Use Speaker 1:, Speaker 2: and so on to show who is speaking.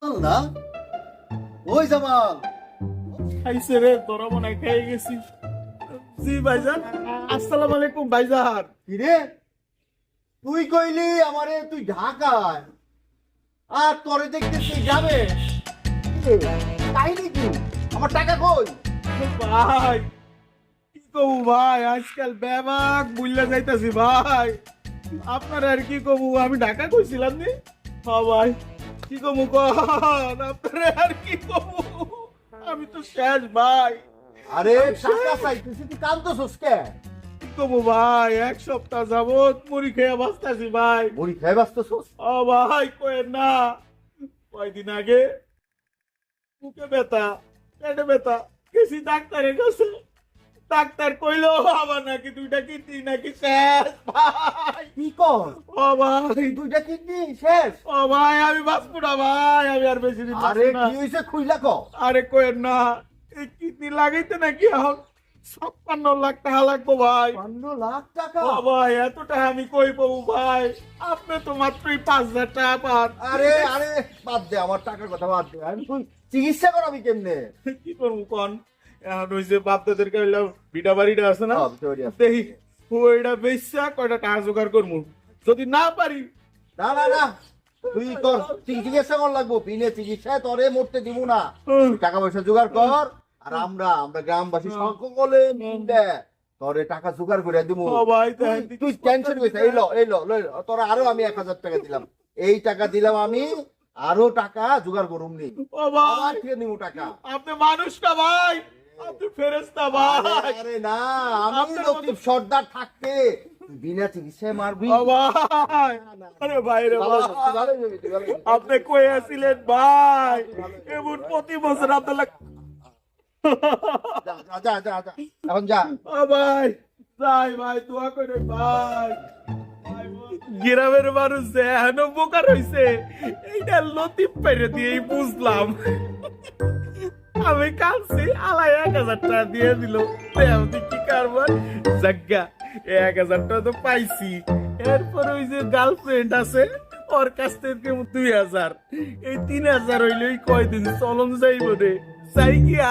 Speaker 1: না ওই জামাল
Speaker 2: খাইছে রে, তোরা মনে হয় খেয়ে গেছি। জি ভাইজান, আসসালামু আলাইকুম ভাইজান।
Speaker 1: কিরে তুই কইলি আমারে তুই ঢাকায় আর তোরে দেখতেছি যাবে তাই নাকি আমার টাকা কই?
Speaker 2: ভাই কি কবু ভাই, আজকাল ব্যাপক বুঝলে যাইতাছি ভাই। আপনার আর কি কবু, আমি ঢাকা কইছিলাম নি। হ্যাঁ ভাই, কি কবু কন, আপনার আর কি কবু, আমি তো শেষ ভাই।
Speaker 1: আরে টাকা চাইতেছি তুই কান্দছস কে?
Speaker 2: কি কবু ভাই, এক সপ্তাহ যাবত মুড়ি খেয়ে বাঁচতাছি ভাই।
Speaker 1: মুড়ি খাই বাঁচতেছস?
Speaker 2: ও ভাই কয়েন না, কয়দিন আগে বুকে ব্যথা, পেটে ব্যথা, গেছি ডাক্তারের কাছে। ডাক্তার কইলো আমার নাকি দুইটা কিডনি নাকি শেষ ভাই।
Speaker 1: কি কর?
Speaker 2: ও ভাই,
Speaker 1: দুইটা কিডনি শেষ?
Speaker 2: ও ভাই আমি বাঁচবো না ভাই, আমি আর বেশি দিন
Speaker 1: আরে
Speaker 2: বাঁচবো না।
Speaker 1: কি হইছে খুইলা ক?
Speaker 2: আরে কয়েন না, এই কিডনি লাগাইতে নাকি এখন 56 লাখ টাকা লাগবো ভাই।
Speaker 1: ৫০ লাখ টাকা?
Speaker 2: ও ভাই এত টাকা আমি কই পাবো ভাই, আপনি তো মাত্রই 5,000 টাকা পান।
Speaker 1: আরে আরে বাদ দে, আমার টাকার কথা বাদ দে। আমি তুই চিকিৎসা করাবি কেমনে?
Speaker 2: কি করবো কন, এখন ওই যে বাপদাদেরকে ভিটা বাড়িটা আছে না,
Speaker 1: তৈরি আছে।
Speaker 2: দেখি ওইটা বেচা কয়টা টাকা জোগাড় করবো। যদি না পারি
Speaker 1: না না না, তুই কর, চিকিৎসা কর লাগবো। বিনে চিকিৎসায় তোরে মরতে দিব না। তুই টাকা পয়সা জোগাড় কর, আর আমরা গ্রামবাসী সকলে মিলে তোরে টাকা জোগাড় করে দিব।
Speaker 2: ও ভাই
Speaker 1: তুই টেনশন করিস না। এই লো, তোরা আরো আমি ১,০০০ টাকা দিলাম। এই টাকা দিলাম আমি, আরো টাকা জোগাড় করুম নি।
Speaker 2: ও ভাই
Speaker 1: আবার থেকে নিব টাকা।
Speaker 2: আপনি মানুষ না ভাই, আপনি ফেরেশতা ভাই।
Speaker 1: আরে আরে না, আমি
Speaker 2: আপনার
Speaker 1: লতিফ সর্দার থাকতে তুই বিনা চিকিৎসায় মারবি?
Speaker 2: ও ভাই, আরে ভাই রে
Speaker 1: ভালো
Speaker 2: ভাই,
Speaker 1: হইছে, তুই ভালো হইছে, তুই ভালো হইছে।
Speaker 2: আপনি কই আছিলেন ভাই, এমন প্রতি বছর আপনার
Speaker 1: যা, যা, যা, যা, যা। এখন যা।
Speaker 2: ও ভাই যাই ভাই, দোয়া করে ভাই। গ্রামের মানুষ যে এখনো বোকার হইছে, এইটা লতিফ পেরে দিয়েই বুঝলাম। আমি কালছি আলাই 1,000 টাকা দিয়ে দিল, আমি কি কারবার জাগা 1,000 টাকা তো পাইছি। এরপর ওই যে গার্লফ্রেন্ড আছে ওর কাছ থেকে 2,000, এই 3,000 হইলে কয়দিন চলন যাইব রে, চাই গিয়া।